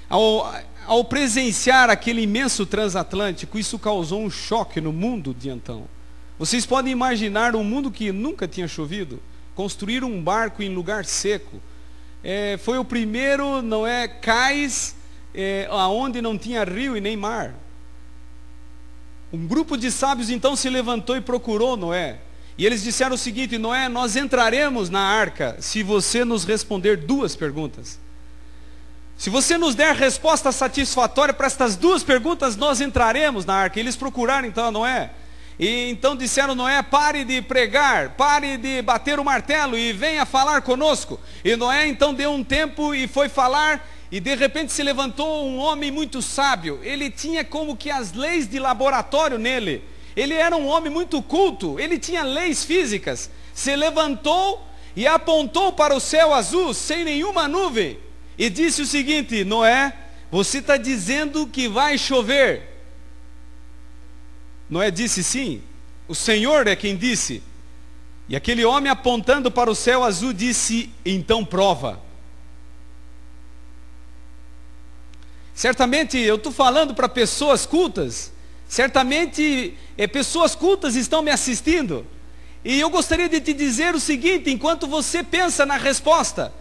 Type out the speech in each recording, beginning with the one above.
Ao presenciar aquele imenso transatlântico, isso causou um choque no mundo de então. Vocês podem imaginar um mundo que nunca tinha chovido, construir um barco em lugar seco. Foi o primeiro, cais, aonde não tinha rio e nem mar. Um grupo de sábios então se levantou e procurou Noé. E eles disseram o seguinte: Noé, nós entraremos na arca se você nos responder 2 perguntas. Se você nos der resposta satisfatória para estas 2 perguntas, nós entraremos na arca. E eles procuraram então a Noé. E então disseram: Noé, pare de pregar, pare de bater o martelo e venha falar conosco. E Noé então deu um tempo e foi falar, e de repente se levantou um homem muito sábio. Ele tinha como que as leis de laboratório nele. Ele era um homem muito culto, ele tinha leis físicas. Se levantou e apontou para o céu azul, sem nenhuma nuvem, e disse o seguinte: Noé, você está dizendo que vai chover. Noé disse: sim, o Senhor é quem disse. E aquele homem, apontando para o céu azul, disse: então prova. Certamente eu estou falando para pessoas cultas, certamente pessoas cultas estão me assistindo, e eu gostaria de te dizer o seguinte: enquanto você pensa na resposta,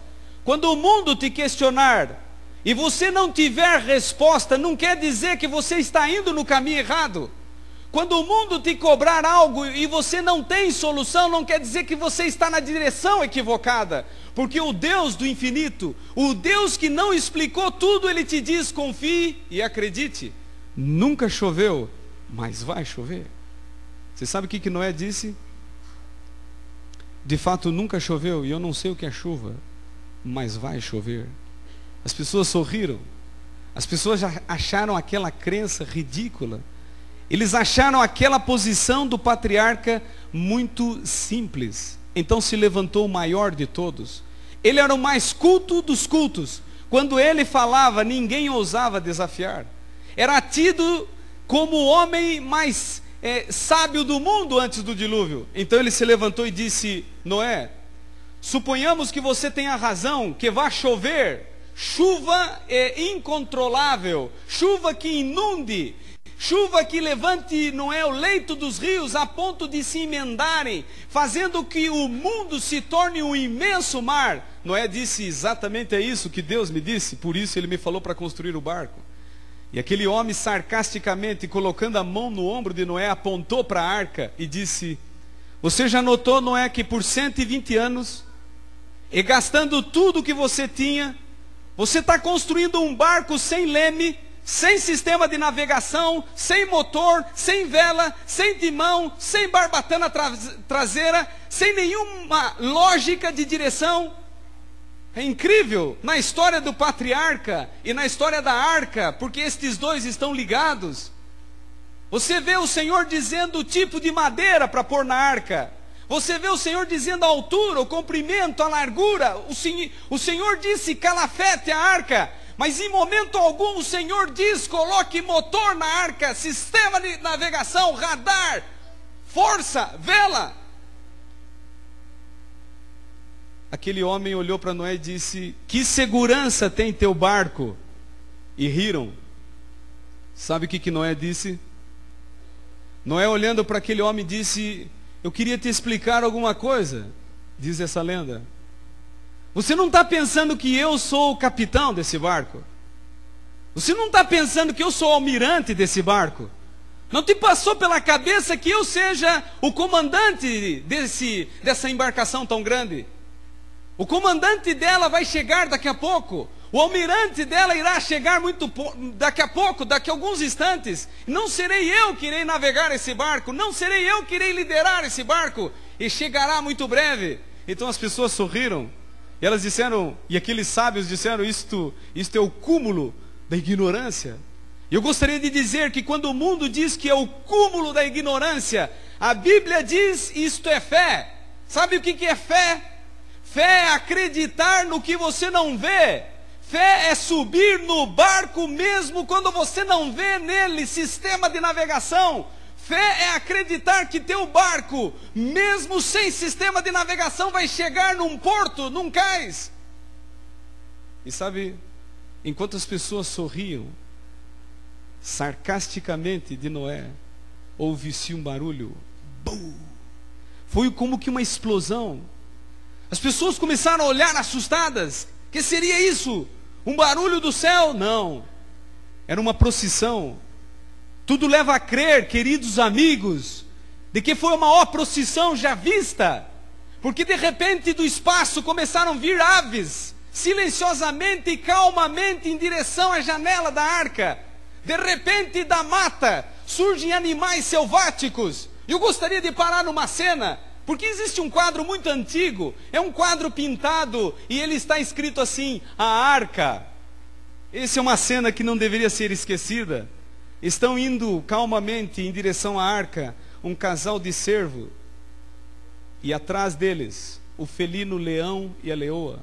quando o mundo te questionar, e você não tiver resposta, não quer dizer que você está indo no caminho errado. Quando o mundo te cobrar algo e você não tem solução, não quer dizer que você está na direção equivocada. Porque o Deus do infinito, o Deus que não explicou tudo, Ele te diz: confie e acredite. Nunca choveu, mas vai chover. Você sabe o que Noé disse? De fato nunca choveu, e eu não sei o que é chuva, mas vai chover. As pessoas sorriram. As pessoas já acharam aquela crença ridícula. Eles acharam aquela posição do patriarca muito simples. Então se levantou o maior de todos. Ele era o mais culto dos cultos. Quando ele falava, ninguém ousava desafiar. Era tido como o homem mais sábio do mundo antes do dilúvio. Então ele se levantou e disse: Noé, suponhamos que você tenha razão, que vai chover. Chuva incontrolável, chuva que inunde, chuva que levante o leito dos rios a ponto de se emendarem, fazendo que o mundo se torne um imenso mar. Noé disse: exatamente é isso que Deus me disse, por isso Ele me falou para construir o barco. E aquele homem, sarcasticamente, colocando a mão no ombro de Noé, apontou para a arca e disse: você já notou, Noé, que por 120 anos, e gastando tudo que você tinha, você está construindo um barco sem leme, sem sistema de navegação, sem motor, sem vela, sem timão, sem barbatana traseira, sem nenhuma lógica de direção. É incrível, na história do patriarca e na história da arca, porque estes dois estão ligados. Você vê o Senhor dizendo o tipo de madeira para pôr na arca. Você vê o Senhor dizendo a altura, o comprimento, a largura. O Senhor disse: calafete a arca. Mas em momento algum o Senhor diz: coloque motor na arca, sistema de navegação, radar, força, vela. Aquele homem olhou para Noé e disse: que segurança tem teu barco? E riram. Sabe o que Noé disse? Noé, olhando para aquele homem, disse: eu queria te explicar alguma coisa. Diz essa lenda: você não está pensando que eu sou o capitão desse barco? Você não está pensando que eu sou o almirante desse barco? Não te passou pela cabeça que eu seja o comandante dessa embarcação tão grande? O comandante dela vai chegar daqui a pouco. O almirante dela irá chegar daqui a pouco, daqui a alguns instantes. Não serei eu que irei navegar esse barco, não serei eu que irei liderar esse barco, e chegará muito breve. Então as pessoas sorriram, e elas disseram, e aqueles sábios disseram: isto é o cúmulo da ignorância. E eu gostaria de dizer que quando o mundo diz que é o cúmulo da ignorância, a Bíblia diz: isto é fé. Sabe o que é fé? Fé é acreditar no que você não vê. Fé é subir no barco mesmo quando você não vê nele sistema de navegação. Fé é acreditar que teu barco, mesmo sem sistema de navegação, vai chegar num porto, num cais. E sabe, enquanto as pessoas sorriam sarcasticamente de Noé, ouve-se um barulho. Bum! Foi como que uma explosão. As pessoas começaram a olhar assustadas. Que seria isso? Um barulho do céu? Não. Era uma procissão. Tudo leva a crer, queridos amigos, de que foi a maior procissão já vista. Porque de repente do espaço começaram a vir aves, silenciosamente e calmamente em direção à janela da arca. De repente da mata surgem animais selváticos. Eu gostaria de parar numa cena, porque existe um quadro muito antigo, é um quadro pintado, e ele está escrito assim, a arca. Essa é uma cena que não deveria ser esquecida. Estão indo calmamente em direção à arca, um casal de cervo, e atrás deles, o felino leão e a leoa.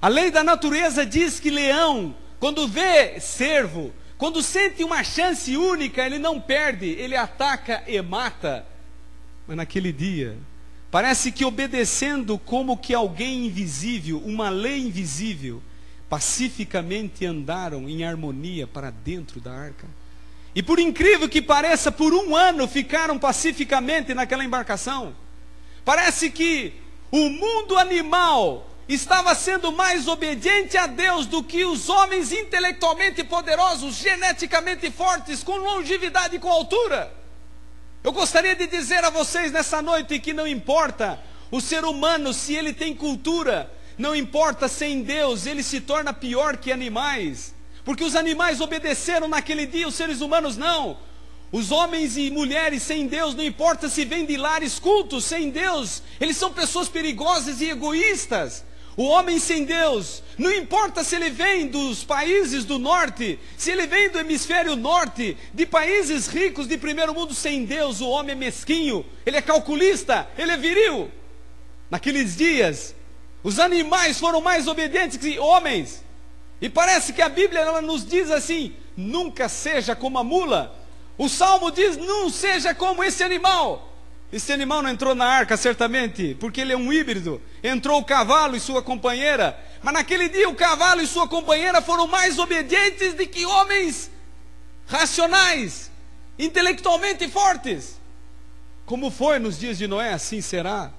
A lei da natureza diz que leão, quando vê cervo, quando sente uma chance única, ele não perde, ele ataca e mata. Mas naquele dia, parece que obedecendo como que alguém invisível, uma lei invisível, pacificamente andaram em harmonia para dentro da arca. E por incrível que pareça, por um ano ficaram pacificamente naquela embarcação. Parece que o mundo animal estava sendo mais obediente a Deus do que os homens intelectualmente poderosos, geneticamente fortes, com longevidade e com altura. Eu gostaria de dizer a vocês nessa noite que não importa o ser humano, se ele tem cultura, não importa, sem Deus ele se torna pior que animais, porque os animais obedeceram naquele dia, os seres humanos não. Os homens e mulheres sem Deus, não importa se vêm de lares cultos, sem Deus, eles são pessoas perigosas e egoístas. O homem sem Deus, não importa se ele vem dos países do norte, se ele vem do hemisfério norte, de países ricos de primeiro mundo, sem Deus, o homem é mesquinho, ele é calculista, ele é viril. Naqueles dias, os animais foram mais obedientes que homens. E parece que a Bíblia ela nos diz assim, nunca seja como a mula. O Salmo diz, não seja como esse animal. Esse animal não entrou na arca, certamente, porque ele é um híbrido. Entrou o cavalo e sua companheira. Mas naquele dia o cavalo e sua companheira foram mais obedientes do que homens racionais, intelectualmente fortes. Como foi nos dias de Noé, assim será.